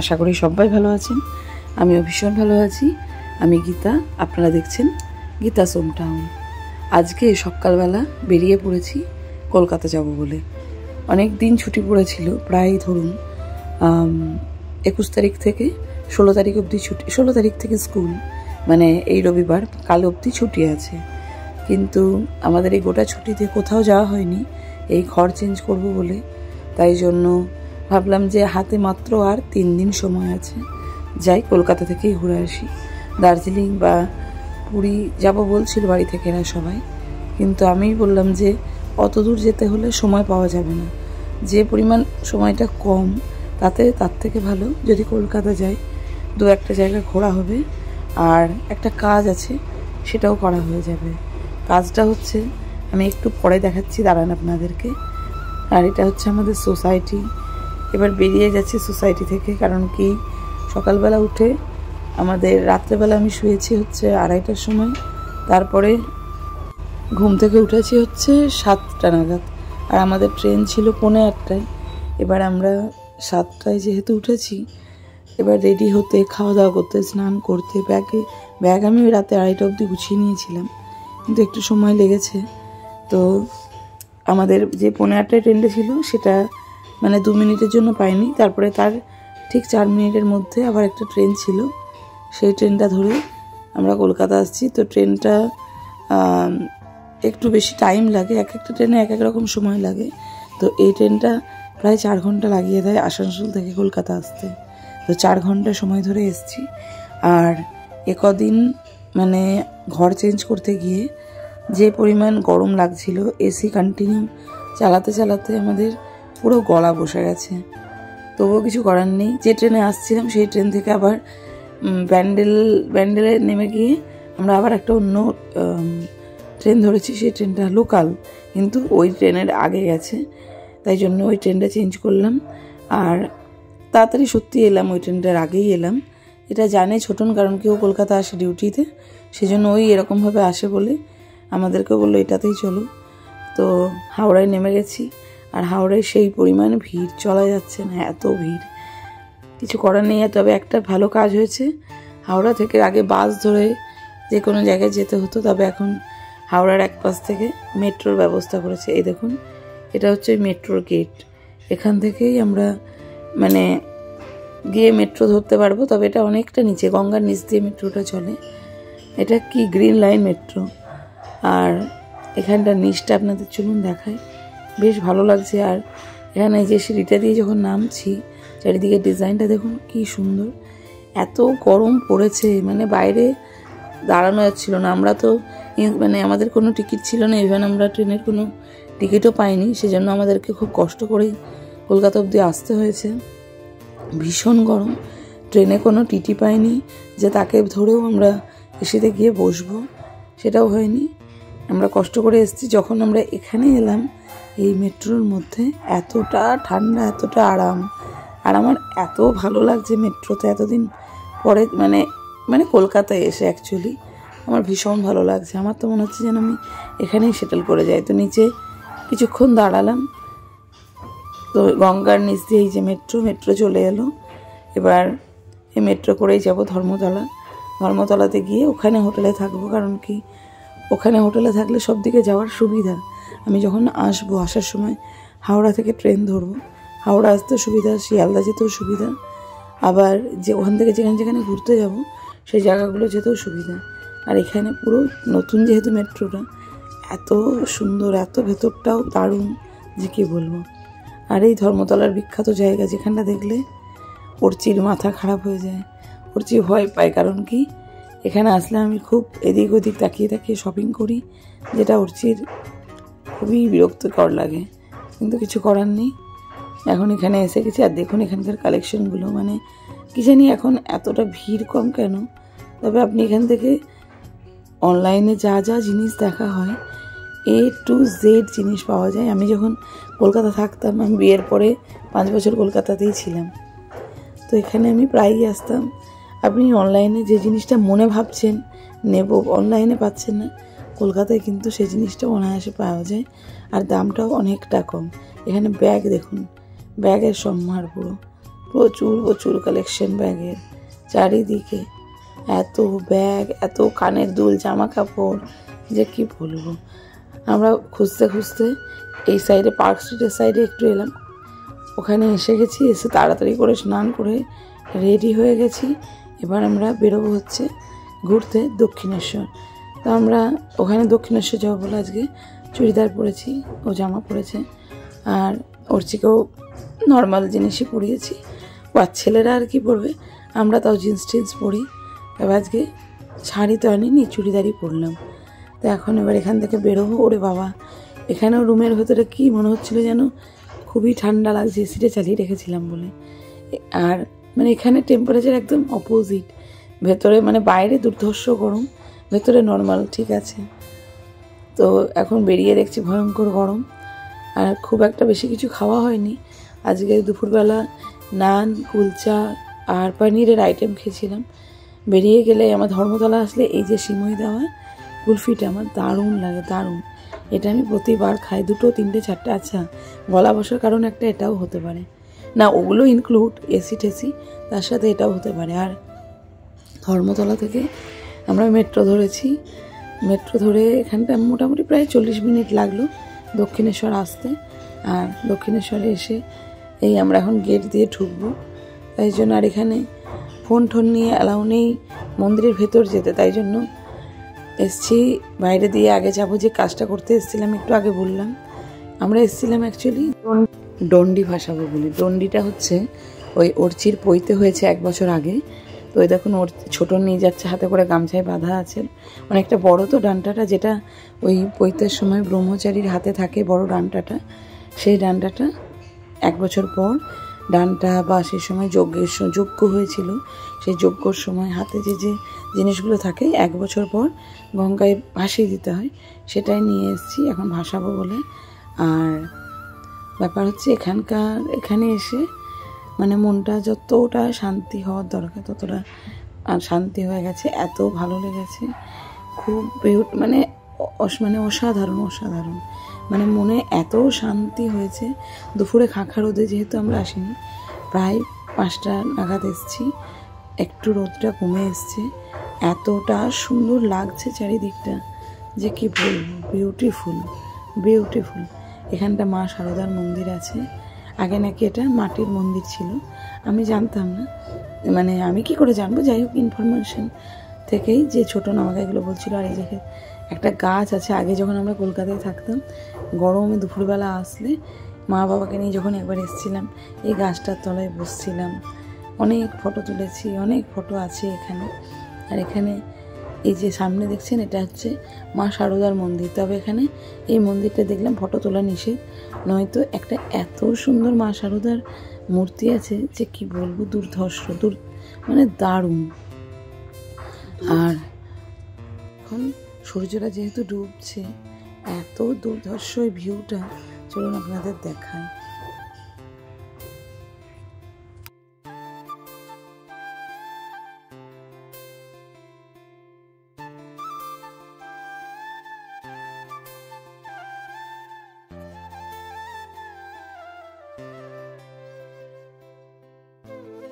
আশা করি সবাই ভালো আছেন। আমিও ভীষণ ভালো আছি। আমি গীতা, আপনারা দেখছেন গীতা হোম টাউন। আজকে সকালবেলা বেরিয়ে পড়েছি কলকাতা যাব বলে। অনেক দিন ছুটি পড়েছিল, প্রায় ধরুন 21 তারিখ থেকে 16 তারিখ অবধি ছুটি। 16 তারিখ থেকে স্কুল, মানে এই রবিবার কাল অবধি ছুটি আছে। কিন্তু আমাদের এই গোটা ছুটিতে কোথাও যাওয়া হয়নি, এই ঘর চেঞ্জ করব বলে। তাই জন্য ভাবলাম যে হাতে মাত্র আর 3 দিন সময় আছে, যাই কলকাতা থেকেই ঘুরে আসি। দার্জিলিং বা পুরী যাব বলছিল বাড়ি থেকে এরা সবাই, কিন্তু আমি বললাম যে অত দূর যেতে হলে সময় পাওয়া যাবে না। যে পরিমাণ সময়টা কম, তার থেকে ভালো যদি কলকাতা যাই, 2-1টা জায়গা ঘোরা হবে। আর একটা কাজ আছে, সেটাও করা হয়ে যাবে। কাজটা হচ্ছে, আমি একটু পরে দেখাচ্ছি, দাঁড়ান আপনাদেরকে। আর এটা হচ্ছে আমাদের সোসাইটি। এবার বেরিয়ে যাচ্ছি সোসাইটি থেকে, কারণ কি সকালবেলা উঠে আমাদের রাত্রেবেলা আমি শুয়েছি হচ্ছে 2:30টার সময়, তারপরে ঘুম থেকে উঠেছি হচ্ছে 7টা নাগাদ। আর আমাদের ট্রেন ছিল 8:45টায়। এবার আমরা 7টায় যেহেতু উঠেছি, এবার রেডি হতে, খাওয়া দাওয়া করতে, স্নান করতে, ব্যাগ আমি ওই রাতে 2:30টা অবধি গুছিয়ে নিয়েছিলাম, কিন্তু একটু সময় লেগেছে। তো আমাদের যে 8:45টায় ট্রেনটা ছিল, সেটা মানে 2 মিনিটের জন্য পাইনি। তারপরে তার ঠিক 4 মিনিটের মধ্যে আবার একটা ট্রেন ছিল, সেই ট্রেনটা ধরে আমরা কলকাতা আসছি। তো ট্রেনটা একটু বেশি টাইম লাগে, এক একটা ট্রেনে এক এক রকম সময় লাগে। তো এই ট্রেনটা প্রায় 4 ঘন্টা লাগিয়ে দেয় আসানসোল থেকে কলকাতা আসতে। তো 4 ঘন্টা সময় ধরে এসছি। আর একদিন মানে ঘর চেঞ্জ করতে গিয়ে যে পরিমাণ গরম লাগছিল, এসি কন্টিনিউ চালাতে চালাতে আমাদের পুরো গলা বসে গেছে। তবুও কিছু করার নেই। যে ট্রেনে আসছিলাম সেই ট্রেন থেকে আবার ব্যান্ডেলে নেমে গিয়ে আমরা আবার একটা অন্য ট্রেন ধরেছি। সেই ট্রেনটা লোকাল, কিন্তু ওই ট্রেনের আগে গেছে, তাই জন্য ওই ট্রেনটা চেঞ্জ করলাম। আর তাড়াতাড়ি সত্যি এলাম, ওই ট্রেনটার আগেই এলাম। এটা জানে ছোটন, কারণ কেউ কলকাতা আসে ডিউটিতে, সেজন্য ওই এরকমভাবে আসে বলে আমাদেরকে বললো এটাতেই চলো। তো হাওড়ায় নেমে গেছি। আর হাওড়ায় সেই পরিমাণ ভিড়, চলা যাচ্ছে না, এত ভিড়, কিছু করার নেই। তবে একটা ভালো কাজ হয়েছে, হাওড়া থেকে আগে বাস ধরে যে কোনো জায়গায় যেতে হতো, তবে এখন হাওড়ার এক পাশ থেকে মেট্রোর ব্যবস্থা করেছে। এই দেখুন, এটা হচ্ছে মেট্রোর গেট। এখান থেকেই আমরা মানে গিয়ে মেট্রো ধরতে পারবো। তবে এটা অনেকটা নিচে, গঙ্গার নিচ দিয়ে মেট্রোটা চলে। এটা কি গ্রিন লাইন মেট্রো। আর এখানটার নিচটা আপনাদের চলুন দেখায়, বেশ ভালো লাগছে। আর এখানে যে সিঁড়িটা দিয়ে যখন নামছি, চারিদিকে ডিজাইনটা দেখুন কি সুন্দর। এত গরম পড়েছে, মানে বাইরে দাঁড়ানো যাচ্ছিল না। আমরা তো মানে আমাদের কোনো টিকিট ছিল না, ইভেন আমরা ট্রেনের কোনো টিকিটও পাইনি, সেজন্য আমাদেরকে খুব কষ্ট করেই কলকাতা অবধি আসতে হয়েছে। ভীষণ গরম, ট্রেনে কোনো টিটি পাইনি যে তাকে ধরেও আমরা এসিতে গিয়ে বসবো, সেটাও হয়নি। আমরা কষ্ট করে এসেছি। যখন আমরা এখানে এলাম এই মেট্রোর মধ্যে, এতটা ঠান্ডা, এতটা আরাম। আর আমার এত ভালো লাগছে মেট্রোতে এতদিন পরে, মানে কলকাতায় এসে অ্যাকচুয়ালি আমার ভীষণ ভালো লাগছে। আমার তো মনে হচ্ছে যেন আমি এখানেই সেটেল করে যাই। তো নিচে কিছুক্ষণ দাঁড়ালাম। তো গঙ্গার নিচ দিয়ে এই যে মেট্রো চলে এলো। এবার এই মেট্রো করেই যাব ধর্মতলাতে গিয়ে ওখানে হোটেলে থাকবো। কারণ কি ওখানে হোটেলে থাকলে সব দিকে যাওয়ার সুবিধা। আমি যখন আসার সময় হাওড়া থেকে ট্রেন ধরবো, হাওড়া আসতেও সুবিধা, শিয়ালদা যেতেও সুবিধা, আবার যে ওখান থেকে যেখানে ঘুরতে যাব সেই জায়গাগুলো যেতেও সুবিধা। আর এখানে পুরো নতুন যেহেতু মেট্রোটা, এত সুন্দর, এত ভেতরটাও দারুণ যে কী বলবো। আর এই ধর্মতলার বিখ্যাত জায়গা, যেখানটা দেখলে অর্চির মাথা খারাপ হয়ে যায়, অর্চি ভয় পায়। কারণ কি এখানে আসলে আমি খুব এদিক ওদিক তাকিয়ে শপিং করি, যেটা অর্চির খুবই বিরক্তকর লাগে, কিন্তু কিছু করার নেই। এখন এখানে এসে গেছি। আর দেখুন এখানকার কালেকশনগুলো, মানে কি জানি এখন এতটা ভিড় কম কেন। তবে আপনি এখান থেকে অনলাইনে যা যা জিনিস দেখা হয়, A to Z জিনিস পাওয়া যায়। আমি যখন কলকাতা থাকতাম, আমি বিয়ের পরে 5 বছর কলকাতাতেই ছিলাম, তো এখানে আমি প্রায়ই আসতাম। আপনি অনলাইনে যে জিনিসটা মনে ভাবছেন নেব, অনলাইনে পাচ্ছেন না, কলকাতায় কিন্তু সেই জিনিসটা অনায়াসে পাওয়া যায়। আর দামটাও অনেকটা কম। এখানে ব্যাগ দেখুন, ব্যাগের সম্ভার পুরো, প্রচুর প্রচুর কালেকশন ব্যাগের, চারিদিকে এত ব্যাগ, এত কানের দুল, জামা কাপড়, যে কি বলবো। আমরা খুঁজতে খুঁজতে এই সাইডে পার্ক স্ট্রিটের সাইডে একটু এলাম, ওখানে এসে গেছি। এসে তাড়াতাড়ি করে স্নান করে রেডি হয়ে গেছি। এবার আমরা বেরোবো হচ্ছে ঘুরতে দক্ষিণেশ্বর। তো আমরা ওখানে দক্ষিণেশ্বর যাবো বলে আজকে চুড়িদার পরেছি, ও জামা পরেছে, আর অর্চিকেও নর্মাল জিনিসই পরিয়েছি। ও আর ছেলেরা আর কি পরবে, আমরা তাও জিন্স টিন্স পরি। এবার আজকে শাড়ি তো আনিনি, চুড়িদারই পরলাম। তো এখন এবার এখান থেকে বেরোবো। ওরে বাবা, এখানেও রুমের ভেতরে কি মনে হচ্ছিলো যেন খুবই ঠান্ডা লাগছে, এসিটা চালিয়ে রেখেছিলাম বলে। আর মানে এখানে টেম্পারেচার একদম অপোজিট, ভেতরে মানে বাইরে দুর্ধর্ষ গরম, ভেতরে নর্মাল ঠিক আছে। তো এখন বেরিয়ে দেখছি ভয়ঙ্কর গরম, আর খুব একটা বেশি কিছু খাওয়া হয়নি আজকে। দুপুরবেলা নান, কুলচা আর পনিরের আইটেম খেয়েছিলাম। বেরিয়ে গেলে আমার ধর্মতলা আসলে এই যে সিমই দেওয়া কুলফিটা আমার দারুণ লাগে, দারুণ। এটা আমি প্রতিবার খাই, 2, 3, 4। আচ্ছা, গলা বসার কারণ একটা এটাও হতে পারে না, ওগুলো ইনক্লুড এসি টেসি, তার সাথে এটাও হতে পারে। আর ধর্মতলা থেকে আমরা মেট্রো ধরেছি, মেট্রো ধরে এখানটা মোটামুটি প্রায় 40 মিনিট লাগলো দক্ষিণেশ্বর আসতে। আর দক্ষিণেশ্বরে এসে এই আমরা এখন গেট দিয়ে ঢুকবো, তাই জন্য। আর এখানে ফোন টোন নিয়ে অ্যালাউ নেই মন্দিরের ভেতর যেতে, তাই জন্য এসছি বাইরে দিয়ে। আগে যাবো, যে কাজটা করতে এসেছিলাম একটু আগে বললাম, আমরা এসেছিলাম অ্যাকচুয়ালি ডন্ডি ভাসাবো বলে। ডন্ডিটা হচ্ছে ওই অর্চির পৈতে হয়েছে 1 বছর আগে। তো ওই দেখুন ওর ছোট নিয়ে যাচ্ছে, হাতে করে গামছায় বাঁধা আছে, অনেকটা বড় তো ডান্ডাটা, যেটা ওই পৈতের সময় ব্রহ্মচারীর হাতে থাকে বড় ডান্ডাটা, সেই ডান্ডাটা 1 বছর পর ডানটা বা সেই সময় যজ্ঞ হয়েছিল, সেই যজ্ঞর সময় হাতে যে যে জিনিসগুলো থাকে 1 বছর পর গঙ্গায় ভাসিয়ে দিতে হয়, সেটাই নিয়ে এসেছি এখন ভাসাবো বলে। আর ব্যাপার হচ্ছে এখানে এসে মানে মনটা যতটা শান্তি হওয়ার দরকার ততটা আর শান্তি হয়ে গেছে, এত ভালো লেগেছে, খুব মানে অসাধারণ অসাধারণ, মানে মনে এত শান্তি হয়েছে। দুপুরে খাঁখা রোদে যেহেতু আমরা আসিনি, প্রায় 5টা নাগাদ এসেছি, একটু রোদটা কমে এসছে, এতটা সুন্দর লাগছে চারিদিকটা যে কি বলবো, বিউটিফুল বিউটিফুল। এখানটা মা শারদার মন্দির আছে, আগে নাকি এটা মাটির মন্দির ছিল, আমি জানতাম না, মানে আমি কি করে জানবো, যাই হোক ইনফরমেশন থেকেই যে ছোটো আমাকে এগুলো বলছিল। আর এই জায়গায় একটা গাছ আছে, আগে যখন আমরা কলকাতায় থাকতাম গরমে দুপুরবেলা আসলে মা বাবাকে নিয়ে যখন একবার এসেছিলাম এই গাছটার তলায় বসছিলাম, অনেক ফটো তুলেছি, অনেক ফটো আছে এখানে। আর এখানে এই যে সামনে দেখছেন এটা হচ্ছে মা শারদার মন্দির, তবে এখানে এই মন্দিরটা দেখলাম ফটো তোলা নিষেধ, নয়তো একটা এত সুন্দর মা শারদার মূর্তি আছে যে কি বলবো, দুর্ধর্ষ মানে দারুণ। আর এখন সূর্যটা যেহেতু ডুবছে, এত দুর্ধর্ষ ভিউটা, চলুন আপনাদের দেখায়।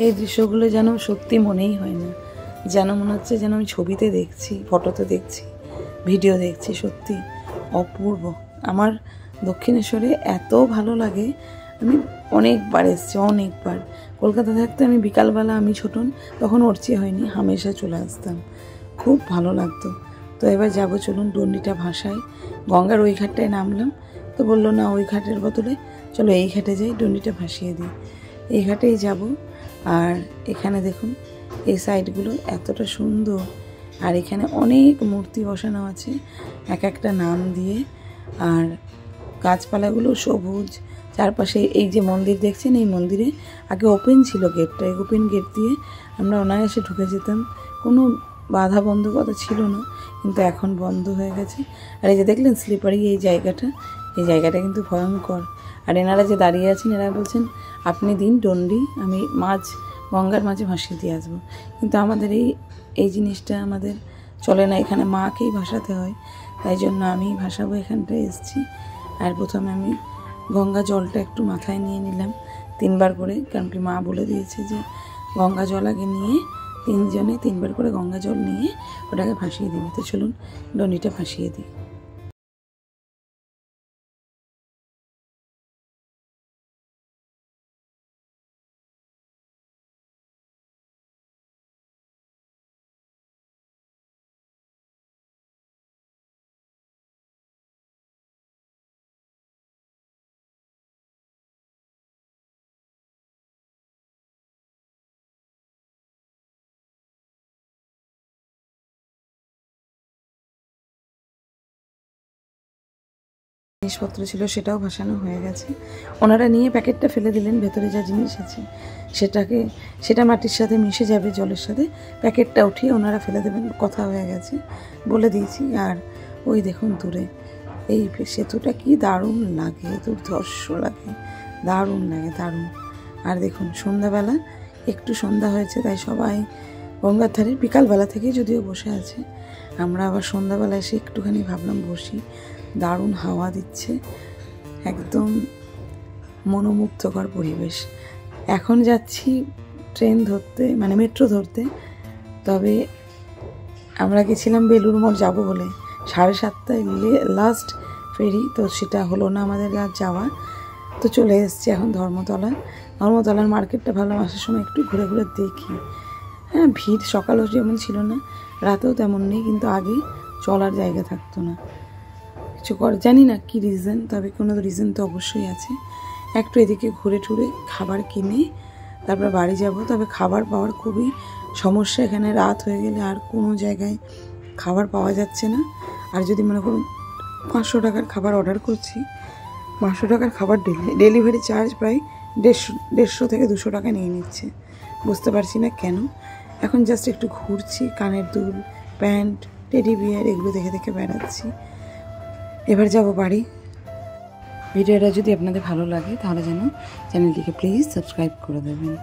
এই দৃশ্যগুলো যেন সত্যি মনেই হয় না, যেন মনে হচ্ছে যেন আমি ছবিতে দেখছি, ফটোতে দেখছি, ভিডিও দেখছি, সত্যি অপূর্ব। আমার দক্ষিণেশ্বরে এত ভালো লাগে, আমি অনেকবার এসেছি, অনেকবার। কলকাতা থাকতে আমি বিকালবেলা, আমি ছোটন তখন অর্চি হয়নি, হামেশা চলে আসতাম, খুব ভালো লাগতো। তো এবার যাবো, চলুন ডন্ডিটা ভাসাই। গঙ্গার ওই ঘাটটায় নামলাম, তো বললো না ওই ঘাটের বদলে চলো এই ঘাটে যাই, ডন্ডিটা ভাসিয়ে দিই, এই ঘাটেই যাব। আর এখানে দেখুন এই সাইডগুলো এতটা সুন্দর, আর এখানে অনেক মূর্তি বসানো আছে এক একটা নাম দিয়ে, আর গাছপালাগুলো সবুজ চারপাশে। এই যে মন্দির দেখছেন, এই মন্দিরে আগে ওপেন ছিল গেটটা, এই ওপেন গেট দিয়ে আমরা অনায়াসে ঢুকে যেতাম, কোনো বাধা বন্ধকতা ছিল না, কিন্তু এখন বন্ধ হয়ে গেছে। আর এই যে দেখলেন স্লিপারি এই জায়গাটা কিন্তু ভয়ঙ্কর। আর এনারা যে দাঁড়িয়ে আছেন এরা বলছেন আপনি দিন ডন্ডি, আমি গঙ্গার মাঝে ভাসিয়ে দিয়ে আসবো, কিন্তু আমাদের এই জিনিসটা আমাদের চলে না, এখানে মাকেই ভাসাতে হয়, তাই জন্য আমি ভাসাবো, এখানটায় এসেছি। আর প্রথমে আমি গঙ্গা জলটা একটু মাথায় নিয়ে নিলাম 3 বার করে, কারণ কি মা বলে দিয়েছে যে গঙ্গা জল আগে নিয়ে 3 জনে 3 বার করে গঙ্গা জল নিয়ে ওটাকে ভাসিয়ে দিবি। তো চলুন ডনিটা ভাসিয়ে দিই। জিনিসপত্র ছিল সেটাও ভাসানো হয়ে গেছে। ওনারা নিয়ে প্যাকেটটা ফেলে দিলেন, ভেতরে যা জিনিস আছে সেটা মাটির সাথে মিশে যাবে জলের সাথে, প্যাকেটটা উঠিয়ে ওনারা ফেলে দেবেন, কথা হয়ে গেছে, বলে দিয়েছি। আর ওই দেখুন দূরে এই সেতুটা কি দারুণ লাগে, দুর্ধর্ষ লাগে, দারুণ লাগে, দারুণ। আর দেখুন সন্ধ্যাবেলা, একটু সন্ধ্যা হয়েছে তাই সবাই গঙ্গার ধারে বিকালবেলা থেকে যদিও বসে আছে। আমরা আবার সন্ধ্যাবেলা এসে একটুখানি ভাবলাম বসি, দারুণ হাওয়া দিচ্ছে, একদম মনোমুগ্ধকর পরিবেশ। এখন যাচ্ছি ট্রেন ধরতে, মানে মেট্রো ধরতে। তবে আমরা গেছিলাম বেলুড় মঠ যাবো বলে, 7:30টায় লাস্ট ফেরি, তো সেটা হলো না আমাদের আর যাওয়া। তো চলে এসেছি এখন ধর্মতলার মার্কেটটা ভালো, আসার সময় একটু ঘুরে ঘুরে দেখি। হ্যাঁ, ভিড় সকালেও যেমন ছিল না, রাতেও তেমন নেই, কিন্তু আগে চলার জায়গা থাকতো না। কিছু জানি না কি রিজন, তবে কোনো রিজন তো অবশ্যই আছে। একটু এদিকে ঘুরে টুরে খাবার কিনে তারপর বাড়ি যাব। তবে খাবার পাওয়ার খুবই সমস্যা এখানে, রাত হয়ে গেলে আর কোনো জায়গায় খাবার পাওয়া যাচ্ছে না। আর যদি মনে করুন 500 টাকার খাবার অর্ডার করছি, 500 টাকার খাবার ডেলিভারি চার্জ প্রায় 150 থেকে 200 টাকা নিয়ে নিচ্ছে। বুঝতে পারছি না কেন। এখন জাস্ট একটু ঘুরছি, কানের দুল, প্যান্ট, টেডি বিয়ার এগুলো দেখে দেখে বেড়াচ্ছি। এবার যাব বাড়ি। ভিডিওটা যদি আপনাদের ভালো লাগে তাহলে যেন চ্যানেলটিকে প্লিজ সাবস্ক্রাইব করে দেবেন।